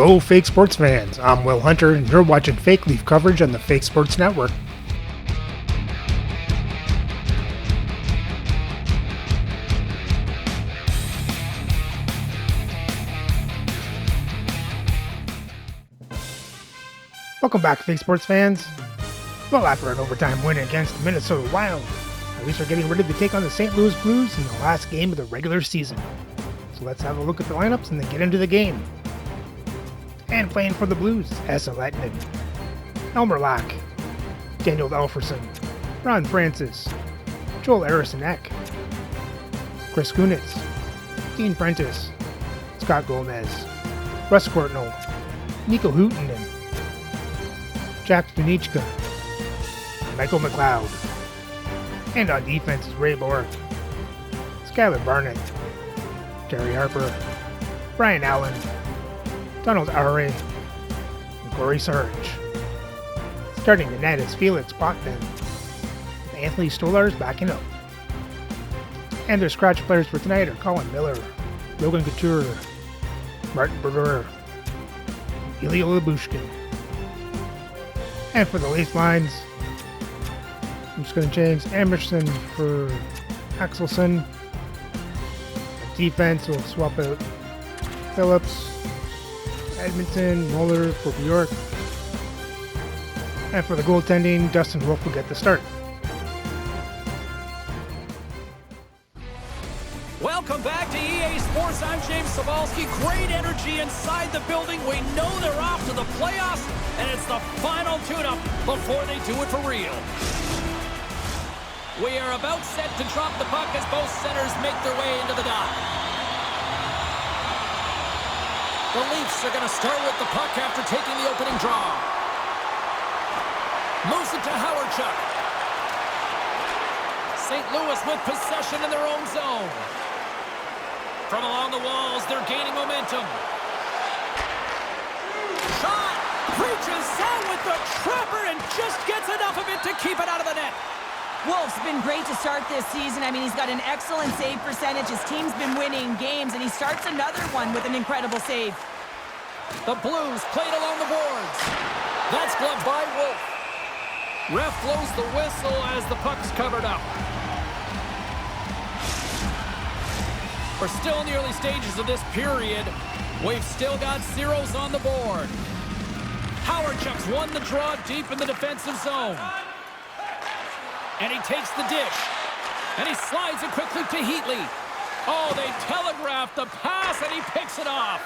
Hello, Fake Sports fans. I'm Will Hunter, and you're watching Fake Leaf coverage on the Fake Sports Network. Welcome back, Fake Sports fans. Well, after an overtime win against the Minnesota Wild, the Leafs are getting ready to take on the St. Louis Blues in the last game of the regular season. So let's have a look at the lineups and then get into the game. And playing for the Blues, Esa Lettinen, Elmer Lack, Daniel Alfredsson, Ron Francis, Joel Eriksson-Ek, Chris Kunitz, Dean Prentice, Scott Gomez, Russ Courtnall, Nico Huhtinen, Jack Stunichka, Michael McLeod. And on defense is Ray Bourque, Skylar Barnett, Terry Harper, Brian Allen, Donald Aure, and Corey Sarge. Starting the net is Felix Potvin, with Anthony Stolarz backing up. And their scratch players for tonight are Colin Miller, Logan Couture, Martin Brodeur, Ilya Lyubushkin. And for the Leafs lines, I'm just going to change Emerson for Axelson. Defense will swap out Phillips, Edmonton, Muller for Bjork. And for the goaltending, Dustin Wolf will get the start. Welcome back to EA Sports. I'm James Cybulski. Great energy inside the building. We know they're off to the playoffs, and it's the final tune-up before they do it for real. We are about set to drop the puck as both centers make their way into the dock. The Leafs are going to start with the puck after taking the opening draw. Moves it to Howardchuk. St. Louis with possession in their own zone. From along the walls, they're gaining momentum. Shot! Reaches out with the trapper and just gets enough of it to keep it out of the net. Wolf's been great to start this season. I mean, he's got an excellent save percentage. His team's been winning games, and he starts another one with an incredible save. The Blues played along the boards. That's gloved by Wolf. Ref blows the whistle as the puck's covered up. We're still in the early stages of this period. We've still got zeros on the board. Howardchuk's won the draw deep in the defensive zone. And he takes the dish. And he slides it quickly to Heatley. Oh, they telegraphed the pass, and he picks it off.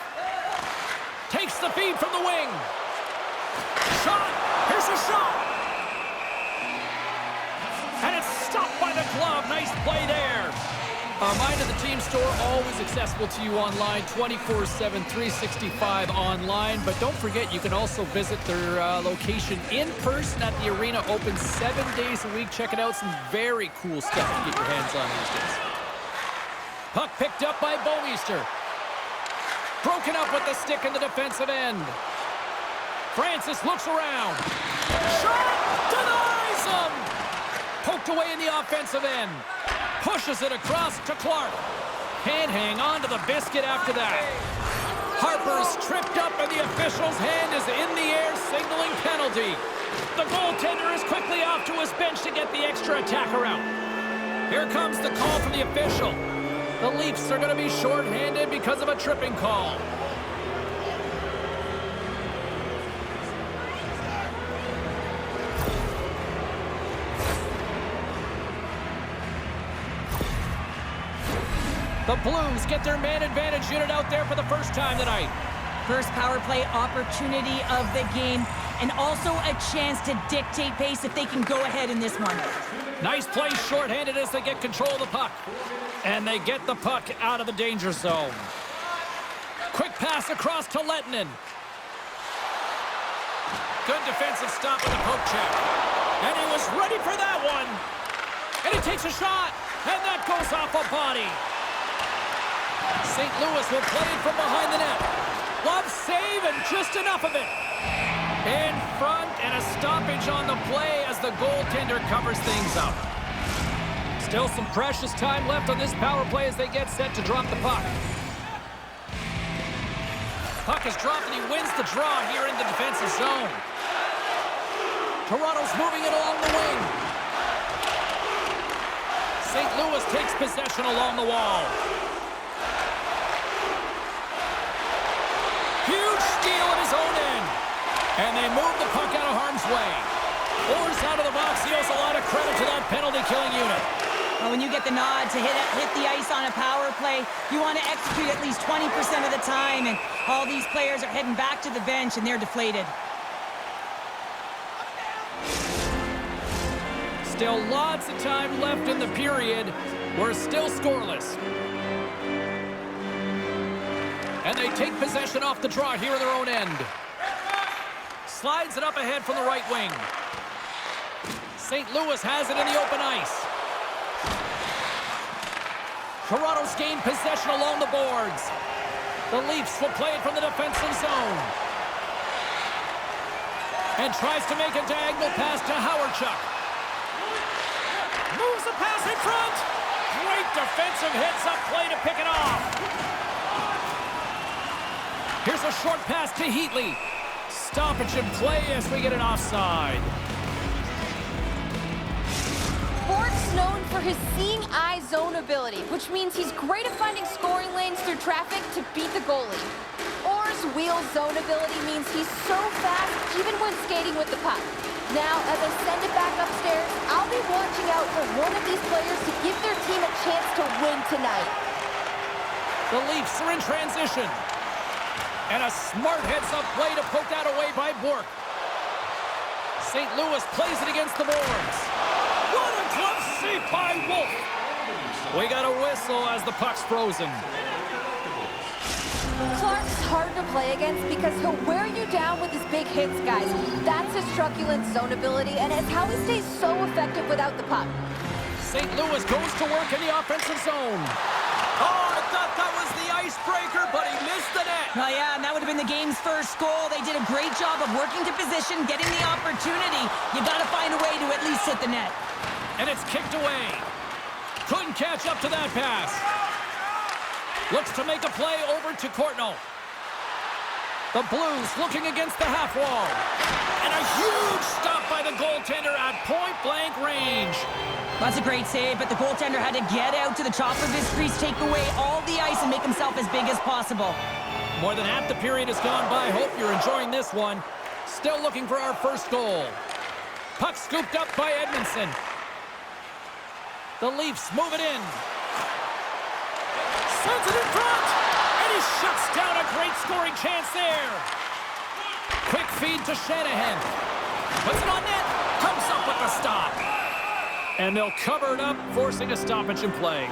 Takes the feed from the wing. Shot! Here's a shot! And it's stopped by the glove. Nice play there. Mind of the Team store, always accessible to you online, 24/7, 365 online. But don't forget, you can also visit their location in person at the arena, open 7 days a week. Check it out, some very cool stuff to get your hands on these days. Puck picked up by Bouwmeester. Broken up with the stick in the defensive end. Francis looks around. Shot! Denies him! Poked away in the offensive end. Pushes it across to Clark. Can't hang on to the biscuit after that. Harper's tripped up and the official's hand is in the air signaling penalty. The goaltender is quickly off to his bench to get the extra attacker out. Here comes the call from the official. The Leafs are going to be shorthanded because of a tripping call. The Blues get their man advantage unit out there for the first time tonight. First power play opportunity of the game, and also a chance to dictate pace if they can go ahead in this one. Nice play shorthanded as they get control of the puck. And they get the puck out of the danger zone. Quick pass across to Lettinen. Good defensive stop with a poke check. And he was ready for that one. And he takes a shot. And that goes off a body. St. Louis will play it from behind the net. Love save and just enough of it. In front and a stoppage on the play as the goaltender covers things up. Still some precious time left on this power play as they get set to drop the puck. Puck is dropped and he wins the draw here in the defensive zone. Toronto's moving it along the wing. St. Louis takes possession along the wall. Huge steal at his own end. And they move the puck out of harm's way. Orr's out of the box. He owes a lot of credit to that penalty-killing unit. Well, when you get the nod to hit the ice on a power play, you want to execute at least 20% of the time, and all these players are heading back to the bench, and they're deflated. Still lots of time left in the period. We're still scoreless. And they take possession off the draw here in their own end. Slides it up ahead from the right wing. St. Louis has it in the open ice. Toronto's gained possession along the boards. The Leafs will play it from the defensive zone. And tries to make a diagonal pass to Howardchuk. Moves the pass in front. Great defensive heads-up play to pick it off. Here's a short pass to Heatley. Stoppage in play as we get an offside. Bork's known for his seeing eye zone ability, which means he's great at finding scoring lanes through traffic to beat the goalie. Orr's wheel zone ability means he's so fast even when skating with the puck. Now, as I send it back upstairs, I'll be watching out for one of these players to give their team a chance to win tonight. The Leafs are in transition. And a smart heads-up play to poke that away by Bork. St. Louis plays it against the boards. What a glove save by Wolf. We got a whistle as the puck's frozen. Clark's hard to play against because he'll wear you down with his big hits, guys. That's his truculent zone ability, and it's how he stays so effective without the puck. St. Louis goes to work in the offensive zone. Oh, I thought that was the icebreaker, but he missed the net. Oh, yeah, and that would have been the game's first goal. They did a great job of working to position, getting the opportunity. You got to find a way to at least hit the net. And it's kicked away. Couldn't catch up to that pass. Looks to make a play over to Courtnall. The Blues looking against the half wall. And a huge stop by the goaltender at point-blank range. That's a great save, but the goaltender had to get out to the top of his crease, take away all the ice, and make himself as big as possible. More than half the period has gone by. Hope you're enjoying this one. Still looking for our first goal. Puck scooped up by Edmondson. The Leafs move it in. Sends it in front. And he shuts down a great scoring chance there. Quick feed to Shanahan. Puts it on net. Comes up with the stop. And they'll cover it up, forcing a stoppage in play.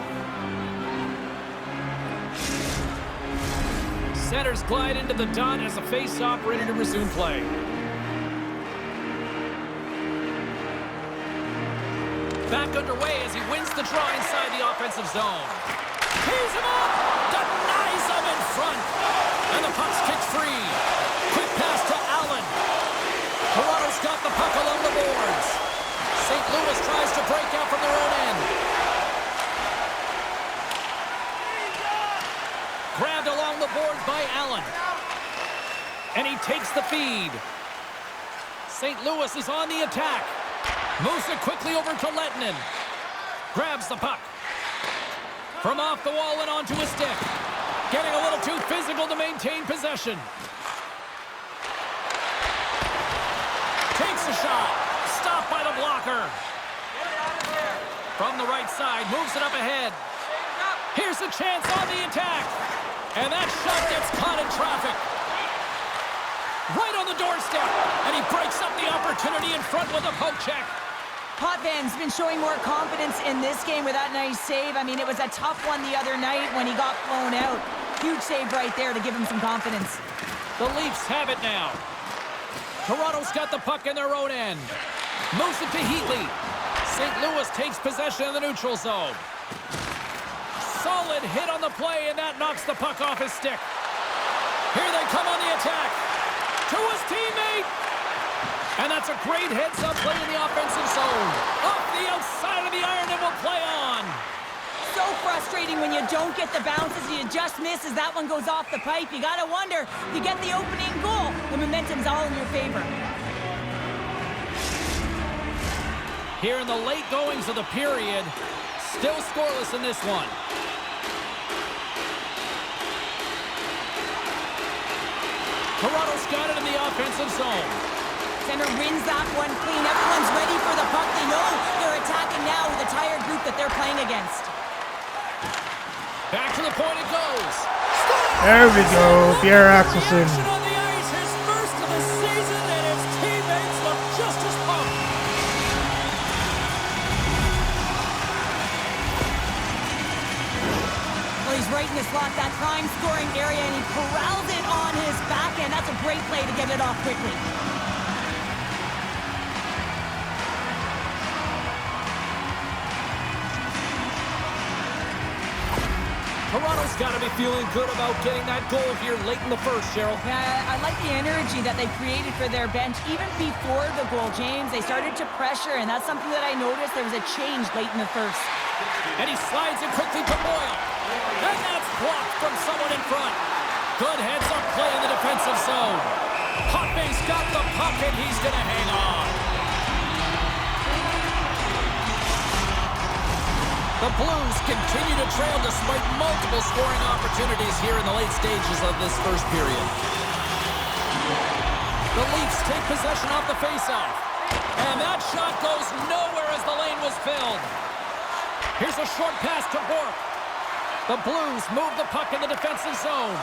Centers glide into the dot as a face-off ready to resume play. Back underway as he wins the draw inside the offensive zone. Tees him up! Denies him in front! And the puck's kicked free. Quick pass to Allen. Toronto's got the puck along the boards. St. Louis tries to break out from their own end. Grabbed along the boards by Allen. And he takes the feed. St. Louis is on the attack. Moves it quickly over to Lettinen. Grabs the puck. From off the wall and onto his stick. Getting a little too physical to maintain possession. Takes a shot. Stopped by the blocker. From the right side, moves it up ahead. Here's a chance on the attack. And that shot gets caught in traffic. Right on the doorstep. And he breaks up the opportunity in front with a poke check. Potvin been showing more confidence in this game with that nice save. I mean, it was a tough one the other night when he got blown out. Huge save right there to give him some confidence. The Leafs have it now. Toronto's got the puck in their own end. Moves it to Heatley. St. Louis takes possession of the neutral zone. Solid hit on the play, and that knocks the puck off his stick. Here they come on the attack. To his teammate. And that's a great heads-up play in the offensive zone. Off the outside of the iron and will play on. so frustrating when you don't get the bounces and you just miss as that one goes off the pipe. You gotta wonder, if you get the opening goal, the momentum's all in your favor. Here in the late goings of the period, still scoreless in this one. Toronto's got it in the offensive zone. Center wins that one clean. Everyone's ready for the puck. They know they're attacking now with a tired group that they're playing against. Back to the point it goes. There we go, Pierre Axelson. On the ice, his first of the season, and his teammates look just as pumped. Well, he's right in the slot, that prime scoring area, and he corrals it on his backhand. That's a great play to get it off quickly. Toronto's got to be feeling good about getting that goal here late in the first, Cheryl. Yeah, I like the energy that they created for their bench. Even before the goal, James, they started to pressure, and that's something that I noticed. There was a change late in the first. And he slides it quickly to Boyle. And that's blocked from someone in front. Good heads-up play in the defensive zone. Potving's got the puck, and he's going to hang on. The Blues continue to trail despite multiple scoring opportunities here in the late stages of this first period. The Leafs take possession off the faceoff. And that shot goes nowhere as the lane was filled. Here's a short pass to Bourque. The Blues move the puck in the defensive zone.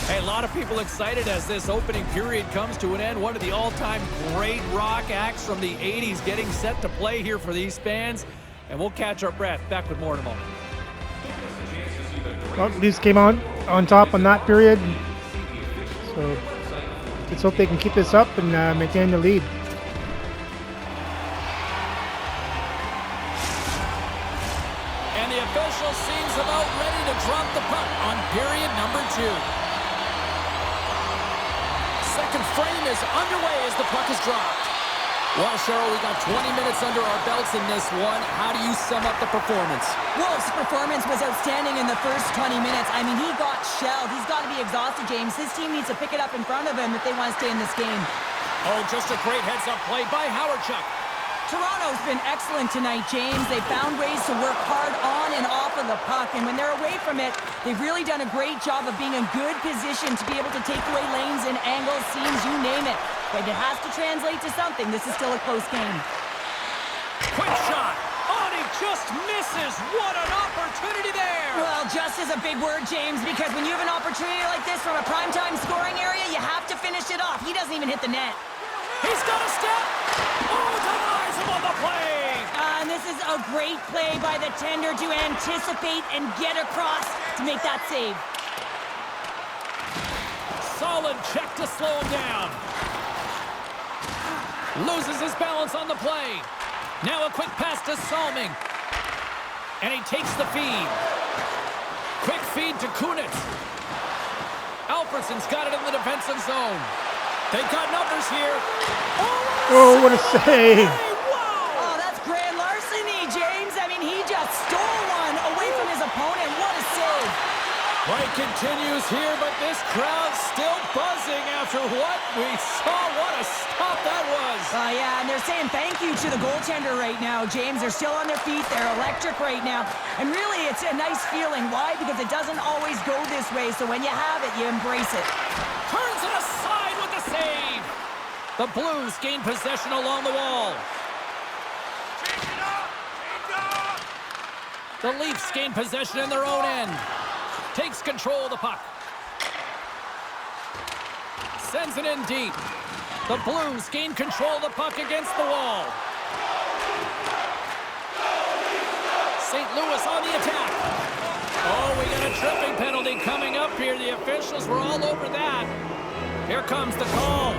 Hey, a lot of people excited as this opening period comes to an end. One of the all-time great rock acts from the 80s getting set to play here for these fans. And we'll catch our breath. Back with more in a moment. Well, Leafs came on top on that period. So let's hope they can keep this up and maintain the lead. And the official seems about ready to drop the puck on period number 2. Second frame is underway as the puck is dropped. Well, Cheryl, we got 20 minutes under our belts in this one. How do you sum up the performance? Wolf's performance was outstanding in the first 20 minutes. I mean, he got shelled. He's got to be exhausted, James. His team needs to pick it up in front of him if they want to stay in this game. Oh, just a great heads-up play by Howard-Chuck. Toronto's been excellent tonight, James. They found ways to work hard on and off of the puck, and when they're away from it, they've really done a great job of being in good position to be able to take away lanes and angles, seams, you name it. But it has to translate to something. This is still a close game. Quick shot. Oh, and he just misses. What an opportunity there. Well, just is a big word, James, because when you have an opportunity like this from a primetime scoring area, you have to finish it off. He doesn't even hit the net. He's got a step. Oh, denies him on the play. And this is a great play by the tender to anticipate and get across to make that save. Solid check to slow him down. Loses his balance on the play. Now a quick pass to Salming. And he takes the feed. Quick feed to Kunitz. Alfredsson's got it in the defensive zone. They've got numbers here. Oh, what a save! Wow! Oh, that's grand larceny, James. I mean, he just stole one away from his opponent. What a save. Play continues here, but this crowd's still buzzing after what we saw. What a stop that was. Yeah, and they're saying thank you to the goaltender right now, James. They're still on their feet. They're electric right now. And really, it's a nice feeling. Why? Because it doesn't always go this way. So when you have it, you embrace it. Turns it aside with the save. The Blues gain possession along the wall. The Leafs gain possession in their own end. Takes control of the puck. Sends it in deep. The Blues gain control of the puck against the wall. St. Louis on the attack. Oh, we got a tripping penalty coming up here. The officials were all over that. Here comes the call.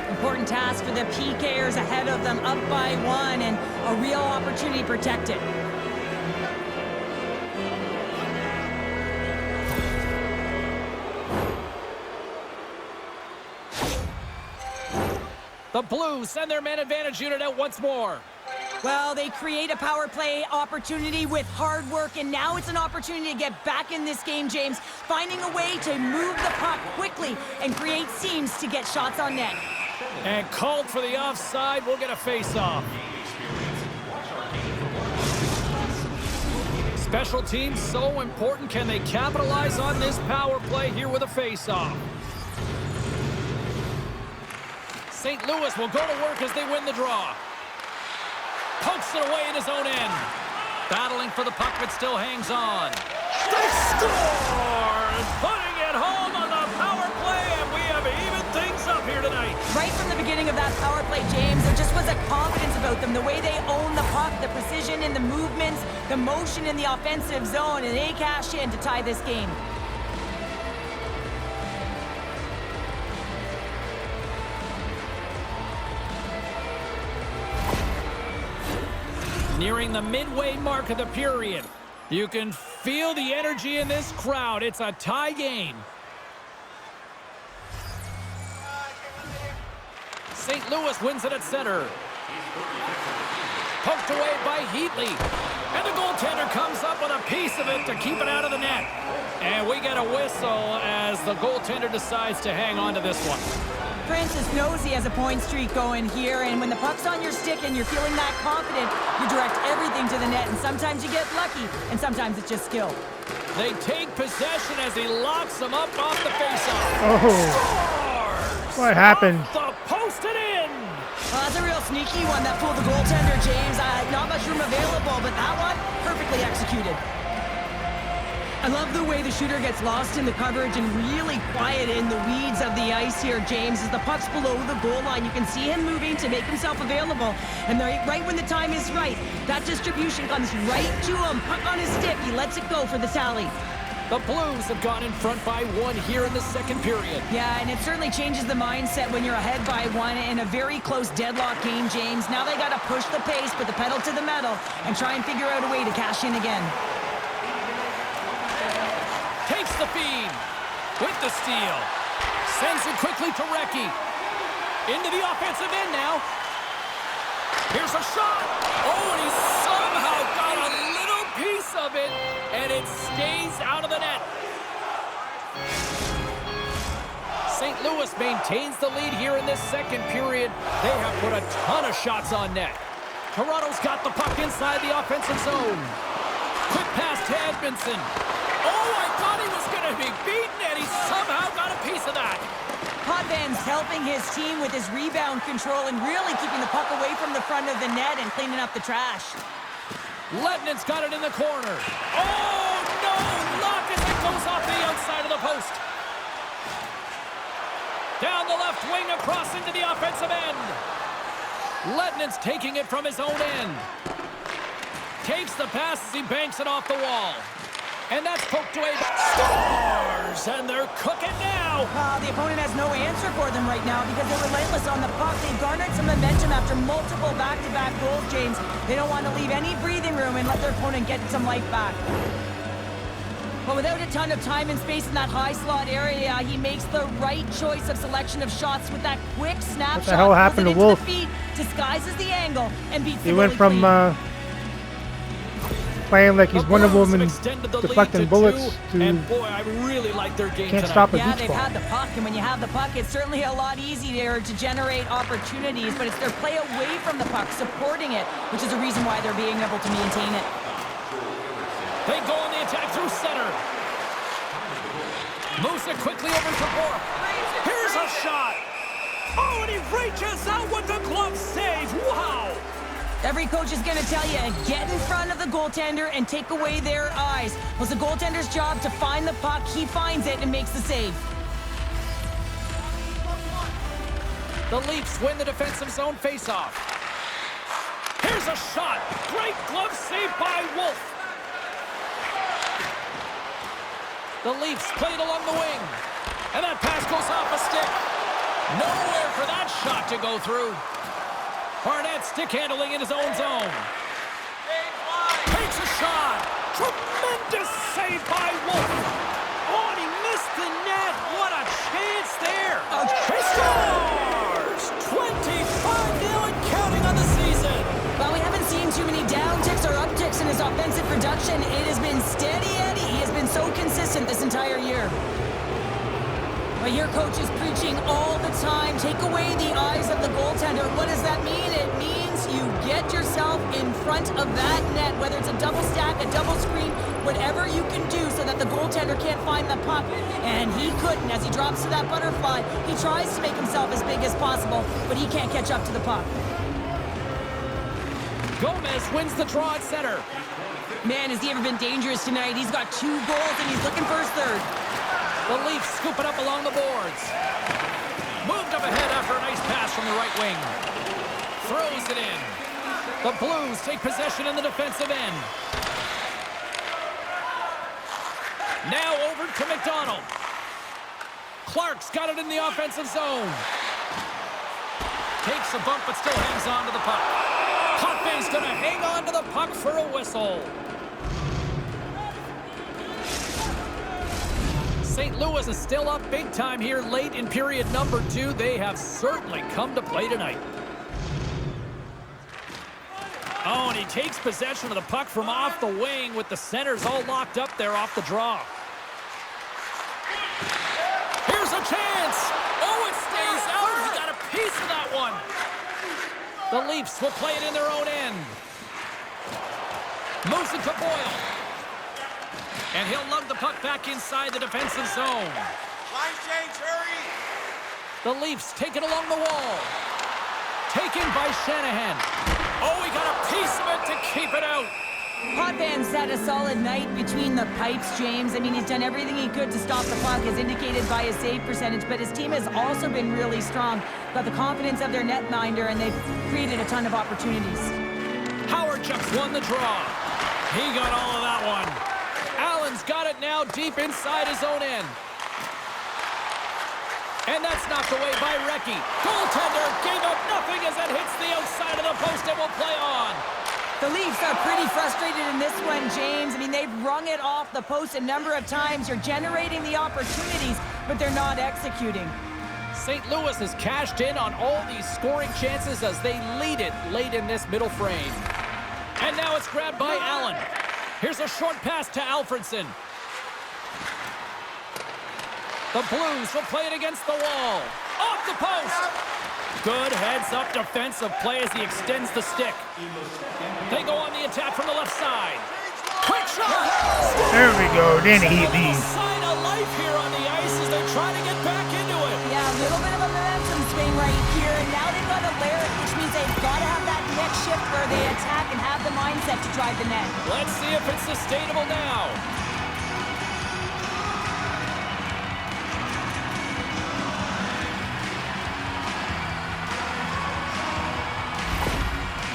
Important task for the PKers ahead of them, up by 1, and a real opportunity protected. The Blues send their man advantage unit out once more. Well, they create a power play opportunity with hard work, and now it's an opportunity to get back in this game, James, finding a way to move the puck quickly and create seams to get shots on net. And called for the offside. We'll get a face-off. Special teams so important. Can they capitalize on this power play here with a face-off? St. Louis will go to work as they win the draw. Pokes it away in his own end. Battling for the puck, but still hangs on. They score! Putting it home on the power play, and we have even things up here tonight. Right from the beginning of that power play, James, there just was a confidence about them. The way they own the puck, the precision in the movements, the motion in the offensive zone, and they cash in to tie this game. Nearing the midway mark of the period. You can feel the energy in this crowd. It's a tie game. St. Louis wins it at center. Poked away by Heatley. And the goaltender comes up with a piece of it to keep it out of the net. And we get a whistle as the goaltender decides to hang on to this one. Francis knows he has a point streak going here, and when the puck's on your stick and you're feeling that confident, you direct everything to the net, and sometimes you get lucky, and sometimes it's just skill. They take possession as he locks them up off the faceoff. Oh, Scores! what happened? Off the post and in! Well, that's a real sneaky one that pulled the goaltender, James. Not much room available, but that one, perfectly executed. I love the way the shooter gets lost in the coverage and really quiet in the weeds of the ice here, James. As the puck's below the goal line, you can see him moving to make himself available. And right when the time is right, that distribution comes right to him. Puck on his stick, he lets it go for the tally. The Blues have gone in front by one here in the second period. Yeah, and it certainly changes the mindset when you're ahead by one in a very close deadlock game, James. Now they got to push the pace, put the pedal to the metal, and try and figure out a way to cash in again. Takes the feed with the steal. Sends it quickly to Recchi. Into the offensive end now. Here's a shot. Oh, and he somehow got a little piece of it, and it stays out of the net. St. Louis maintains the lead here in this second period. They have put a ton of shots on net. Toronto's got the puck inside the offensive zone. Quick pass to Edmondson. Oh, I thought he was going to be beaten, and he somehow got a piece of that. Potvins helping his team with his rebound control and really keeping the puck away from the front of the net and cleaning up the trash. Letnan's got it in the corner. Oh, no! Luck as it goes off the outside of the post. Down the left wing across into the offensive end. Letnan's taking it from his own end. Takes the pass as he banks it off the wall. And that's poked away. Scores! And they're cooking now. The opponent has no answer for them right now because they're relentless on the puck. They've garnered some momentum after multiple back-to-back goals, James. They don't want to leave any breathing room and let their opponent get some life back. But without a ton of time and space in that high slot area, he makes the right choice of selection of shots with that quick snapshot. What the hell happened to Wolf? Disguises the angle and beats He the went from playing like he's Wonder Woman, deflecting bullets, to and boy, I really like their game can't tonight. stop a Yeah, beach they've ball. had the puck, and when you have the puck, it's certainly a lot easier to generate opportunities, but it's their play away from the puck, supporting it, which is the reason why they're being able to maintain it. They go on the attack through center. Moves it quickly over to Bork. Here's a shot. Oh, and he reaches out with the glove save. Wow. Every coach is going to tell you, get in front of the goaltender and take away their eyes. Well, it's the goaltender's job to find the puck. He finds it and makes the save. The Leafs win the defensive zone faceoff. Here's a shot. Great glove save by Wolf. The Leafs played along the wing. And that pass goes off a stick. Nowhere for that shot to go through. Barnett stick handling in his own zone. Takes a shot. Tremendous save by Wolf. Oh, and he missed the net. What a chance there. He scores! offensive production, it has been steady Eddie. He has been so consistent this entire year. But your coach is preaching all the time. Take away the eyes of the goaltender. What does that mean? It means you get yourself in front of that net, whether it's a double stack, a double screen, whatever you can do so that the goaltender can't find the puck. And he couldn't. As he drops to that butterfly, he tries to make himself as big as possible, but he can't catch up to the puck. Gomez wins the draw at center. Man, has he ever been dangerous tonight? He's got 2 goals and he's looking for his third. The Leafs scoop it up along the boards. Moved up ahead after a nice pass from the right wing. Throws it in. The Blues take possession in the defensive end. Now over to McDonald. Clark's got it in the offensive zone. Takes a bump but still hangs on to the puck. Potvin's going to hang on to the puck for a whistle. St. Louis is still up big time here late in period number 2. They have certainly come to play tonight. Oh, and he takes possession of the puck from off the wing with the centers all locked up there off the draw. Here's a chance. Oh, it stays out. He got a piece of that one. The Leafs will play it in their own end. Moves it to Boyle. And he'll lug the puck back inside the defensive zone. Line change, hurry! The Leafs take it along the wall. Taken by Shanahan. Oh, he got a piece of it to keep it out. Potvin's had a solid night between the pipes, James. I mean, he's done everything he could to stop the puck, as indicated by his save percentage, but his team has also been really strong. Got the confidence of their netminder, and they've created a ton of opportunities. Howard just won the draw. He got all of that one. Allen's got it now deep inside his own end. And that's knocked away by Recchi. Goaltender gave up nothing as it hits the outside of the post and will play on. The Leafs are pretty frustrated in this one, James. I mean, they've rung it off the post a number of times. You're generating the opportunities, but they're not executing. St. Louis has cashed in on all these scoring chances as they lead it late in this middle frame. And now it's grabbed by Allen. Here's a short pass to Alfredson. The Blues will play it against the wall. Off the post. Good heads-up defensive play as he extends the stick. They go on the attack from the left side. Quick shot! There we go. Then he leaves. Sign of life here on the ice as they try to get back into it. Yeah, a little bit of a momentum swing right here. And now they've got to layer it, which means they've got to have that next shift where they attack and have the mindset to drive the net. Let's see if it's sustainable now.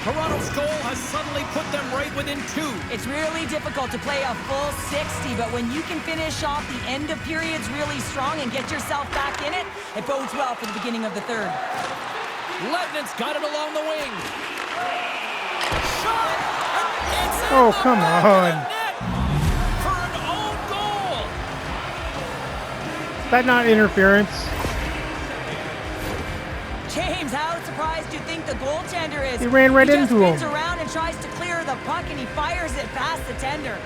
Toronto's goal has suddenly put them right within 2. It's really difficult to play a full 60, but when you can finish off the end of periods really strong and get yourself back in it, it bodes well for the beginning of the third. Lednit's got it along the wing. Shot! It's in Oh, the come back on. of the net for an own goal. Is that not interference? James, how surprised do you think the goaltender is? He ran right into him. He just spins around and tries to clear the puck, and he fires it past the tender.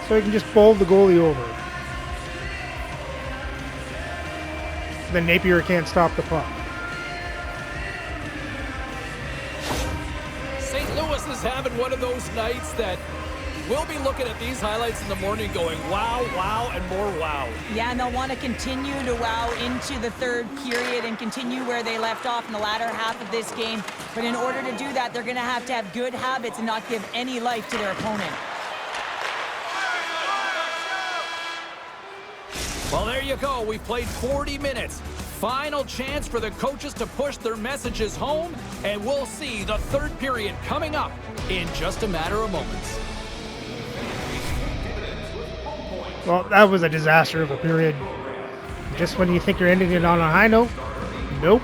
So he can just bowl the goalie over. Then Napier can't stop the puck. St. Louis is having one of those nights that we'll be looking at these highlights in the morning going, wow, wow, and more wow. Yeah, and they'll want to continue to wow into the third period and continue where they left off in the latter half of this game. But in order to do that, they're going to have good habits and not give any life to their opponent. Well, there you go. We've played 40 minutes. Final chance for the coaches to push their messages home, and we'll see the third period coming up in just a matter of moments. Well, that was a disaster of a period. Just when you think you're ending it on a high note, nope.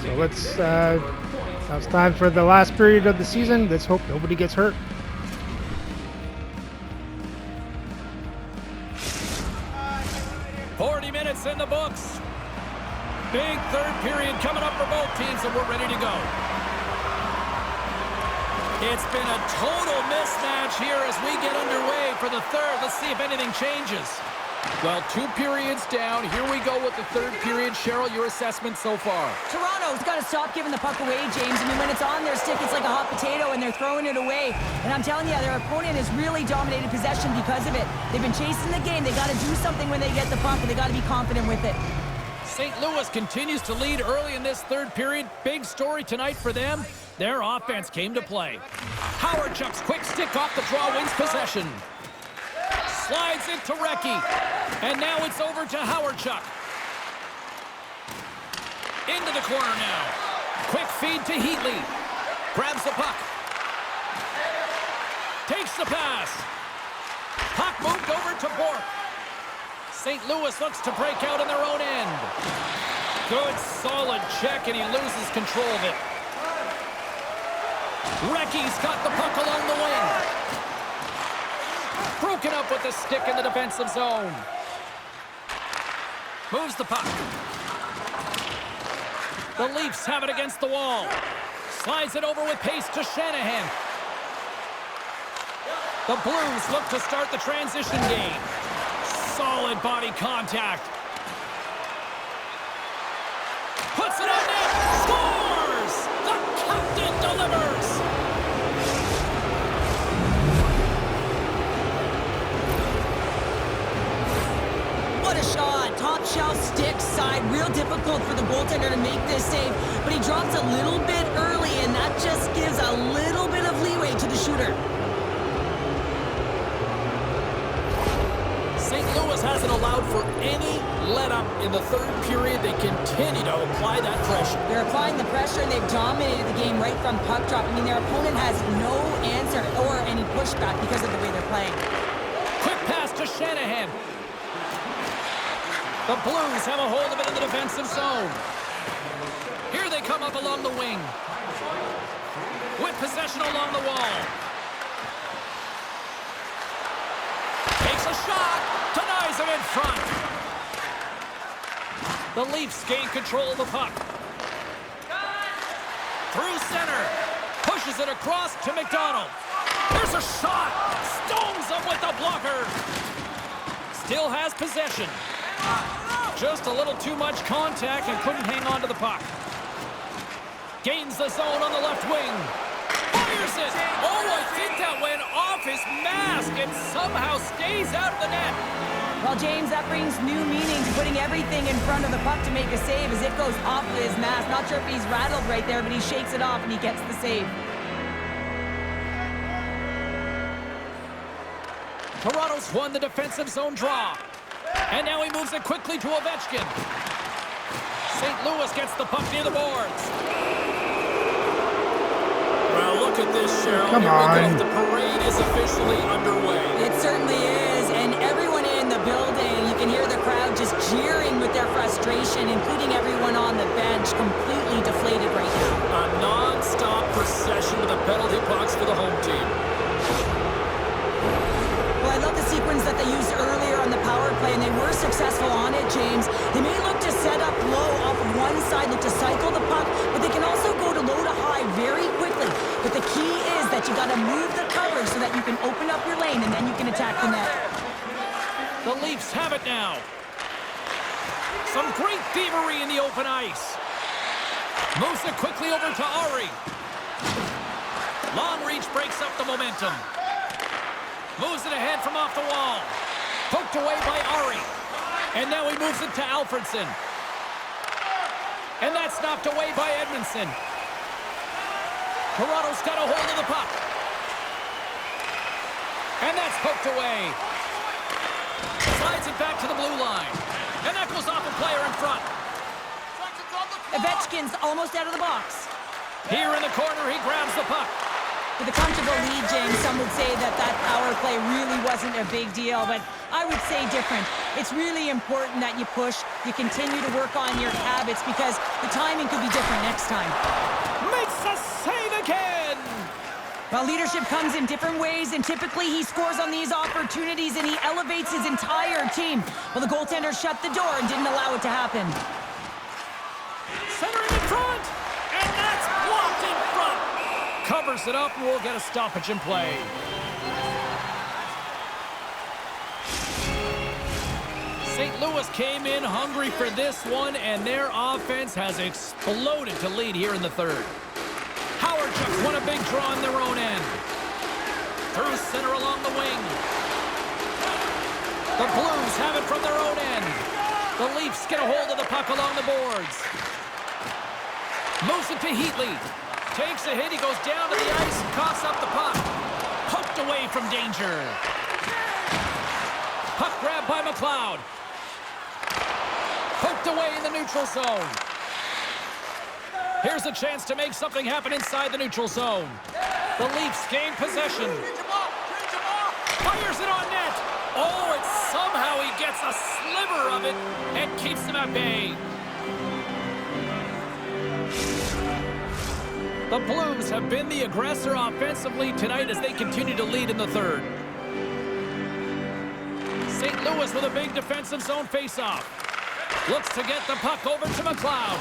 So let's, now it's time for the last period of the season. Let's hope nobody gets hurt. In the books. Big third period coming up for both teams, and we're ready to go. It's been a total mismatch here as we get underway for the third. Let's see if anything changes. Well, 2 periods down. Here we go with the third period. Cheryl, your assessment so far? Toronto's got to stop giving the puck away, James. I mean, when it's on their stick, it's like a hot potato, and they're throwing it away. And I'm telling you, their opponent has really dominated possession because of it. They've been chasing the game. They got to do something when they get the puck, and they got to be confident with it. St. Louis continues to lead early in this third period. Big story tonight for them. Their offense came to play. Howardchuk's quick stick off the draw wins possession. Slides it to Recchi. And now it's over to Howardchuk. Into the corner now. Quick feed to Heatley. Grabs the puck. Takes the pass. Puck moved over to Bourque. St. Louis looks to break out in their own end. Good, solid check, and he loses control of it. Recchi's got the puck along the wing. Broken up with the stick in the defensive zone. Moves the puck. The Leafs have it against the wall. Slides it over with pace to Shanahan. The Blues look to start the transition game. Solid body contact. Puts it on net. Scores! The captain delivers! What a shot. Top shelf stick side. Real difficult for the goaltender to make this save. But he drops a little bit early, and that just gives a little bit of leeway to the shooter. St. Louis hasn't allowed for any let-up in the third period. They continue to apply that pressure. They're applying the pressure, and they've dominated the game right from puck drop. I mean, their opponent has no answer or any pushback because of the way they're playing. Quick pass to Shanahan. The Blues have a hold of it in the defensive zone. Here they come up along the wing. With possession along the wall. Takes a shot. Denies it in front. The Leafs gain control of the puck. Through center. Pushes it across to McDonald. There's a shot. Stones him with the blocker. Still has possession. Just a little too much contact and couldn't hang on to the puck. Gains the zone on the left wing. Fires it. Oh, I think that went off his mask and somehow stays out of the net. Well, James, that brings new meaning to putting everything in front of the puck to make a save as it goes off of his mask. Not sure if he's rattled right there, but he shakes it off and he gets the save. Toronto's won the defensive zone draw. And now he moves it quickly to Ovechkin. St. Louis gets the puck near the boards. Well, look at this, Cheryl. Come on. The parade is officially underway. It certainly is, and everyone in the building, you can hear the crowd just jeering with their frustration, including everyone on the bench, completely deflated right now. A non-stop procession with the penalty box for the home team. Well, I love the sequence that they used earlier on the power play, and they were successful on it, James. They may look to set up low off of one side, look to cycle the puck, but they can also go to low to high very quickly. But the key is that you got to move the coverage so that you can open up your lane, and then you can attack the net. The Leafs have it now. Some great thievery in the open ice. Moves it quickly over to Ari. Long reach breaks up the momentum. Moves it ahead from off the wall. Poked away by Ari. And now he moves it to Alfredson. And that's knocked away by Edmondson. Toronto's got a hold of the puck. And that's poked away. Slides it back to the blue line. And that goes off a player in front. Ovechkin's almost out of the box. Here in the corner, he grabs the puck. With a comfortable lead, James, some would say that power play really wasn't a big deal, but I would say different. It's really important that you push, you continue to work on your habits because the timing could be different next time. Makes a save again! Well, leadership comes in different ways, and typically he scores on these opportunities, and he elevates his entire team. Well, the goaltender shut the door and didn't allow it to happen. covers it up, and we'll get a stoppage in play. St. Louis came in hungry for this one, and their offense has exploded to lead here in the third. Howard Chucks won a big draw on their own end. Through center along the wing. The Blues have it from their own end. The Leafs get a hold of the puck along the boards. Moves it to Heatley. Takes a hit. He goes down to the ice and coughs up the puck. Poked away from danger. Puck grabbed by McLeod. Poked away in the neutral zone. Here's a chance to make something happen inside the neutral zone. The Leafs gain possession. Fires it on net. Oh, and somehow he gets a sliver of it and keeps them at bay. The Blues have been the aggressor offensively tonight as they continue to lead in the third. St. Louis with a big defensive zone faceoff. Looks to get the puck over to McLeod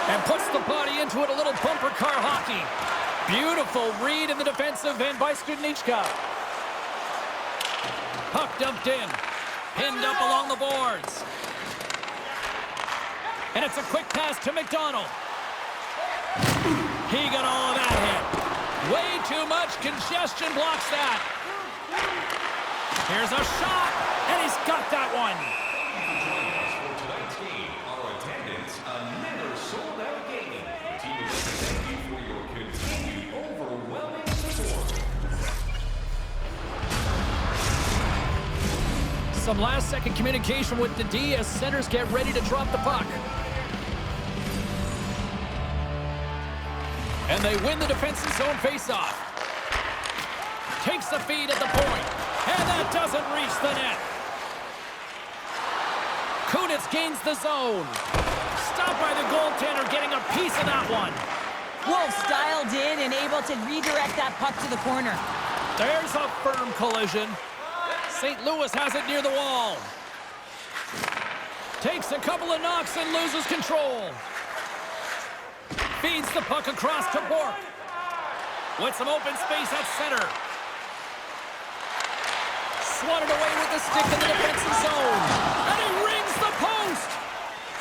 and puts the body into it, a little bumper car hockey. Beautiful read in the defensive end by Studnicka. Puck dumped in, pinned up along the boards. And it's a quick pass to McDonald. He got all of that hit. Way too much congestion blocks that. Here's a shot, and he's got that one. Some last-second communication with the D as centers get ready to drop the puck. And they win the defensive zone faceoff. Takes the feed at the point. And that doesn't reach the net. Kunitz gains the zone. Stopped by the goaltender, getting a piece of that one. Wolf dialed in and able to redirect that puck to the corner. There's a firm collision. St. Louis has it near the wall. Takes a couple of knocks and loses control. Feeds the puck across to Bork. With some open space at center. Swatted away with the stick in the defensive zone. And he rings the post!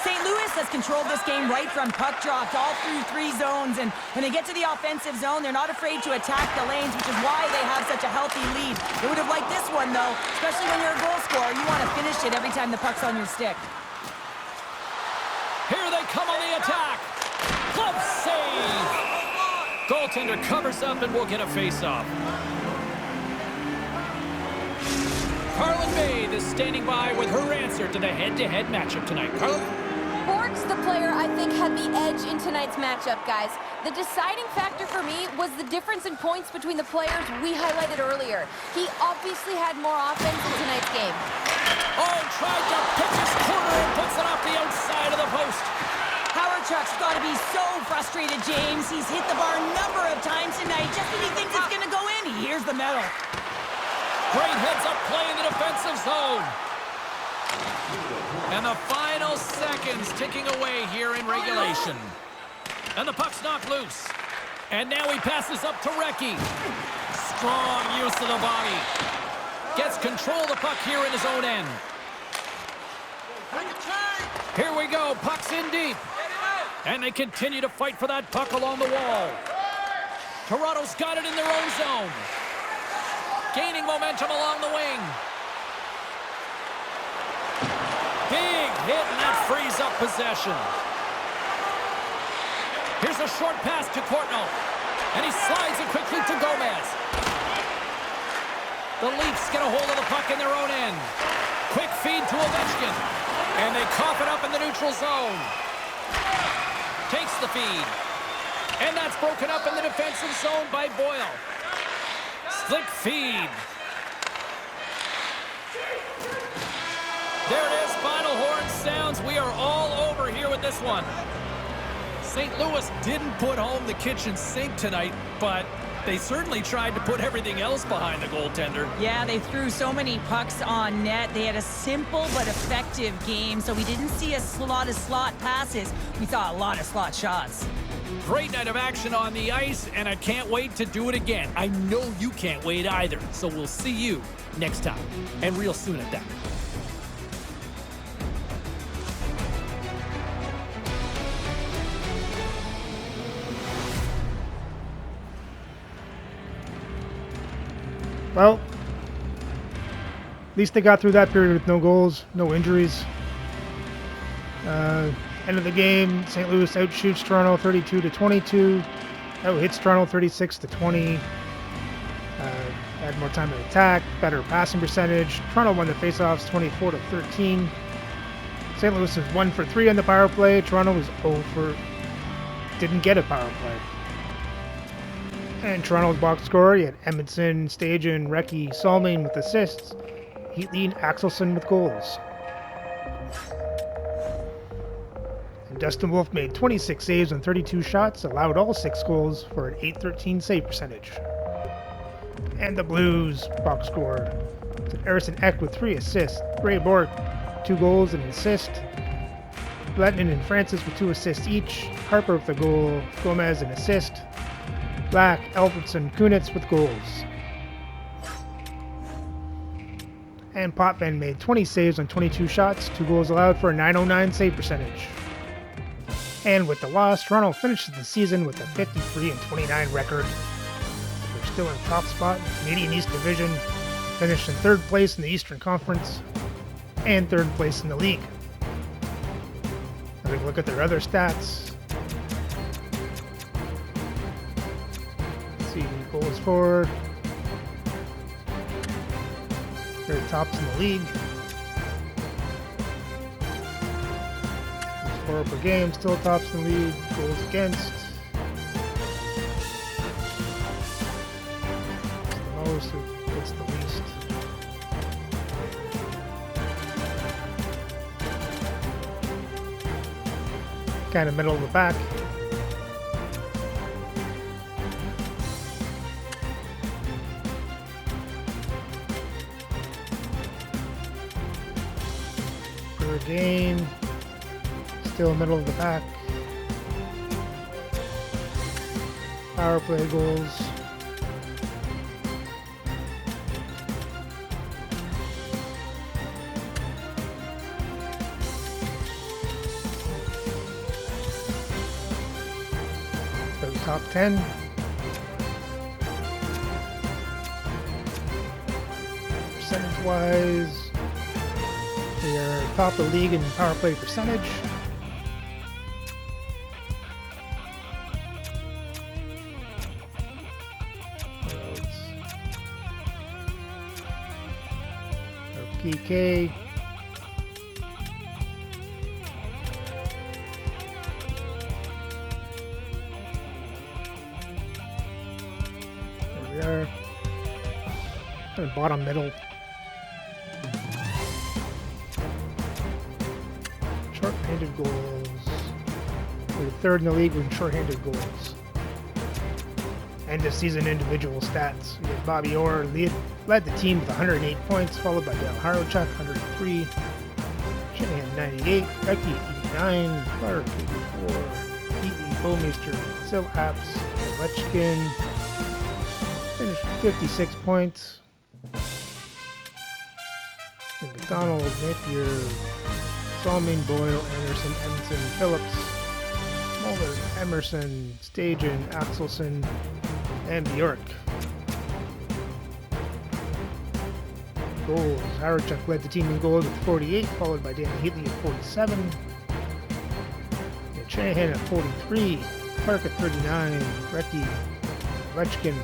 St. Louis has controlled this game right from puck drops all through three zones, and when they get to the offensive zone, they're not afraid to attack the lanes, which is why they have such a healthy lead. They would have liked this one, though, especially when you're a goal scorer. You want to finish it every time the puck's on your stick. Here they come on the attack. Glove save. Goaltender covers up and will get a face-off. Carlin May is standing by with her answer to the head-to-head matchup tonight. Carlin? Bork's the player I think had the edge in tonight's matchup, guys. The deciding factor for me was the difference in points between the players we highlighted earlier. He obviously had more offense in tonight's game. Oh, tried to pick his corner and puts it off the outside of the post. Howard Chuck's got to be so frustrated, James. He's hit the bar a number of times tonight. Just when he thinks it's going to go in, he hears the metal. Great heads-up play in the defensive zone. And the final seconds ticking away here in regulation. And the puck's knocked loose. And now he passes up to Recchi. Strong use of the body. Gets control of the puck here in his own end. Here we go. Puck's in deep. And they continue to fight for that puck along the wall. Toronto's got it in their own zone. Gaining momentum along the wing. Big hit, and that frees up possession. Here's a short pass to Courtnall. And he slides it quickly to Gomez. The Leafs get a hold of the puck in their own end. Quick feed to Ovechkin. And they cough it up in the neutral zone. Takes the feed. And that's broken up in the defensive zone by Boyle. Slick feed. There it is. Final horn sounds. We are all over here with this one. St. Louis didn't put home the kitchen sink tonight, but they certainly tried to put everything else behind the goaltender. Yeah, they threw so many pucks on net. They had a simple but effective game, so we didn't see a lot of slot passes. We saw a lot of slot shots. Great night of action on the ice, and I can't wait to do it again. I know you can't wait either, so we'll see you next time, and real soon at that. Well, at least they got through that period with no goals, no injuries. End of the game, St. Louis outshoots Toronto 32-22, out-hits Toronto 36-20. Had more time to attack, better passing percentage. Toronto won the faceoffs 24-13. St. Louis was 1 for 3 on the power play. Toronto was 0 for... didn't get a power play. And Toronto's box score, you had Edmondson, Stajan, Recchi, Salmain with assists. Heatley and Axelson with goals. And Dustin Wolf made 26 saves on 32 shots, allowed all 6 goals for an .813 save percentage. And the Blues box score, Harrison Ek with 3 assists, Ray Bork 2 goals and an assist, Bletton and Francis with 2 assists each, Harper with a goal, Gomez an assist, Black, Alfredson, Kunitz with goals. And Potvin made 20 saves on 22 shots, 2 goals allowed for a .909 save percentage. And with the loss, Toronto finishes the season with a 53-29 record. They're still in top spot in the Canadian East Division, finished in 3rd place in the Eastern Conference, and 3rd place in the league. Having a look at their other stats. Let's see, goals for. They're tops in the league. Goals for per game, still tops in the league. Goals against. The most, what's the least? Kind of middle of the pack. Per game, still middle of the pack. Power play goals. For the top 10. Percentage-wise, they are top of the league in power play percentage. Our PK. There we are. Kind of bottom middle. Short-handed goals. We're 3rd in the league with short-handed goals. End of season individual stats. We had Bobby Orr led the team with 108 points, followed by Dale Harochuk, 103. Shanahan, 98. Becky, 89. Clark, 84. Heatley, Bowmeister, Sil Apps, Lechkin. Finished with 56 points. And McDonald, Napier, Salming, Boyle, Anderson, Edmondson, Phillips, Muller, Emerson, Stajan, Axelson, and Bjork. Goals. Harochuk led the team in goals with 48, followed by Danny Heatley at 47. And Shanahan at 43. Clark at 39. Recchi, Lechkin.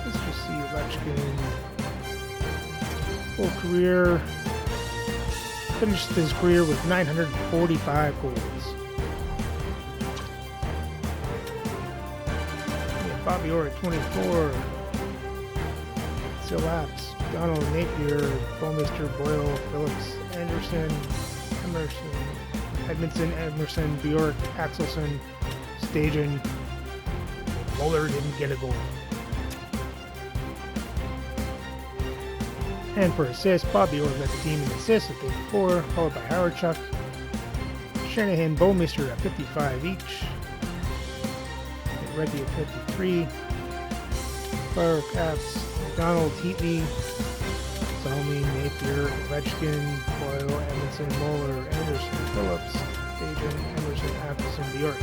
Let's just see Lechkin. Full career. Finished his career with 945 goals. Bobby Orr at 24. Sil Apps, Donald Napier, Bowmeister, Boyle, Phillips, Anderson, Emerson, Edmondson, Emerson, Bjork, Axelson, Stajan. Muller didn't get a goal. And for assists, Bobby Orr led the team in assists at 34, followed by Harochuk, Shanahan, Bowmeister at 55 each. Reggie at 53. Clark, Epps, Donald, Heatley, Salmi, Napier, Ovechkin, Boyle, Edmondson, Moeller, Anderson, Phillips, Stajan, Emerson, Atkinson, Bjork.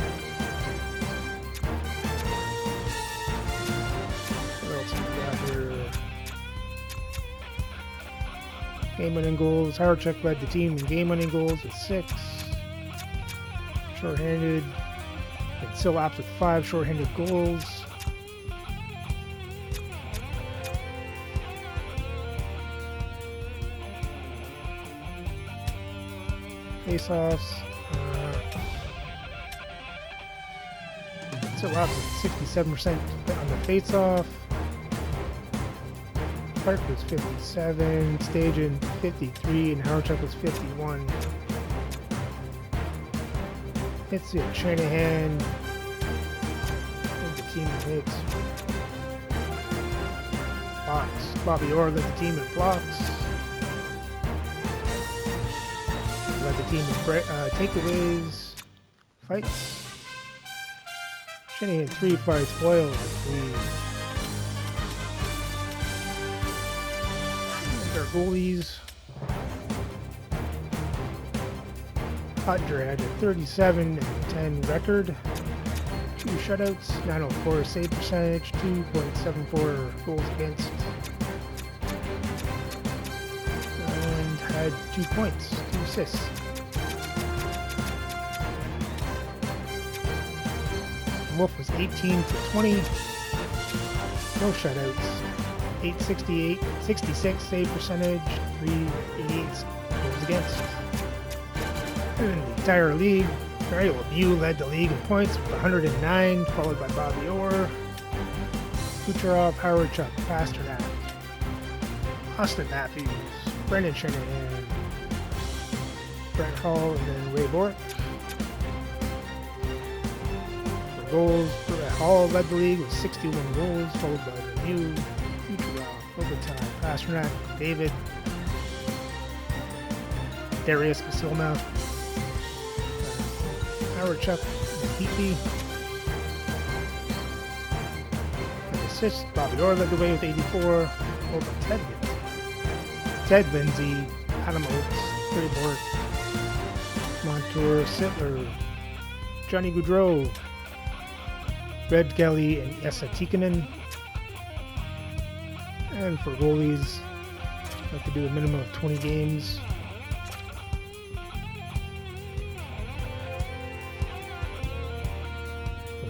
What else we got here? Game-winning goals. Howardchuk led the team in game-winning goals with 6. Shorthanded. And Sillaps with 5 shorthanded goals. Face-offs. Sillaps with 67% on the face-off. Clark was 57, Stajan 53, and Howardchuk was 51. Hits it, Shanahan. The team in hits. Blocks. Bobby Orr led the team in blocks. Led the team in takeaways. Fights. Shanahan 3 fights. Boyle 3. Our goalies. Pottinger had a 37 and 10 record, 2 shutouts, 904 save percentage, 2.74 goals against, and had 2 points, 2 assists. Wolf was 18 for 20, no shutouts. 868, 66 save percentage, 388 goals against. And in the entire league, Mario Lemieux led the league in points with 109, followed by Bobby Orr, Kucherov, Howardchuk, Pasternak, Austin Matthews, Brendan Shanahan, Brent Hall, and then Ray Bork. For goals, Hall led the league with 61 goals, followed by Lemieux, overtime, Pasternak, David, Darius Basilma, Howardchuk, and Heatley. And assists, Bobby Orr led the way with 84, followed by Ted Lindsay, Adam Oates, Trey Bork, Montour, Sittler, Johnny Gaudreau, Red Kelly, and Esa Tikkanen. And for goalies, I have to do a minimum of 20 games.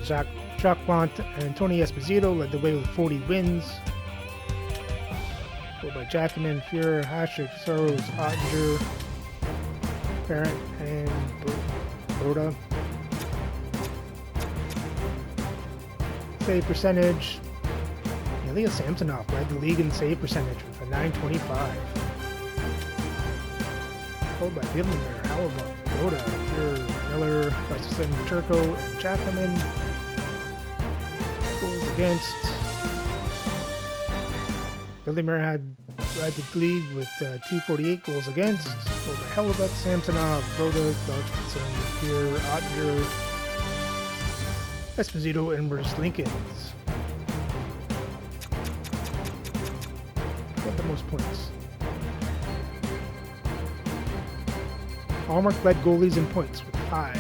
Jacques Bont and Tony Esposito led the way with 40 wins. Followed by Jacquemin, Fuhrer, Hasek, Soros, Ottinger, Parent, and Broda. Save percentage. Ilya Samsonov led the league in save percentage with a 925. Followed by Gibner, Halibut, Broda, Fuhrer, Miller, Gustafson, Turco, and Jacquemin. Goals against. Billy Mayer had led the league with 248 goals against. Followed by Halibut, Samsonov, Broda, Gustafson, Fuhrer, Ottinger, Esposito, and Bruce Linkins. Got the most points. Hallmark led goalies in points with 5.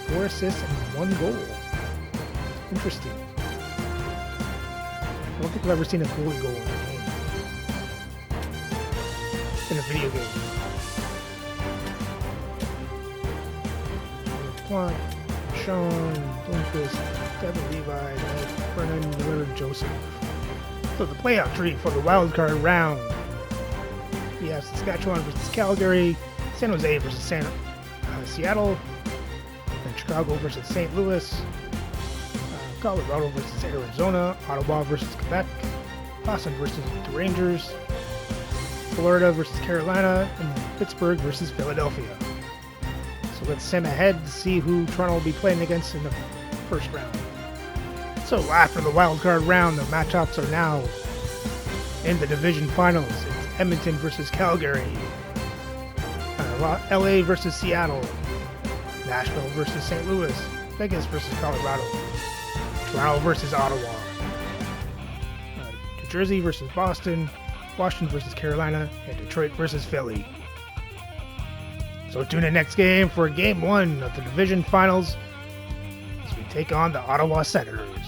4 assists and 1 goal. Interesting. I don't think I've ever seen a goalie goal in a game. In a video game. Plante, Sean, Blomqvist, Devin Levi, Knight, Brennan, Miller, Joseph. So the playoff tree for the wild card round. We have Saskatchewan versus Calgary, San Jose versus Seattle, and Chicago versus St. Louis, Colorado versus Arizona, Ottawa versus Quebec, Boston versus the Rangers, Florida versus Carolina, and then Pittsburgh versus Philadelphia. So let's sim ahead to see who Toronto will be playing against in the first round. So after the wild card round, the matchups are now in the division finals. It's Edmonton versus Calgary, LA versus Seattle, Nashville versus St. Louis, Vegas versus Colorado. Toronto versus Ottawa. New Jersey versus Boston. Washington versus Carolina. And Detroit versus Philly. So tune in next game for Game 1 of the Division Finals as we take on the Ottawa Senators.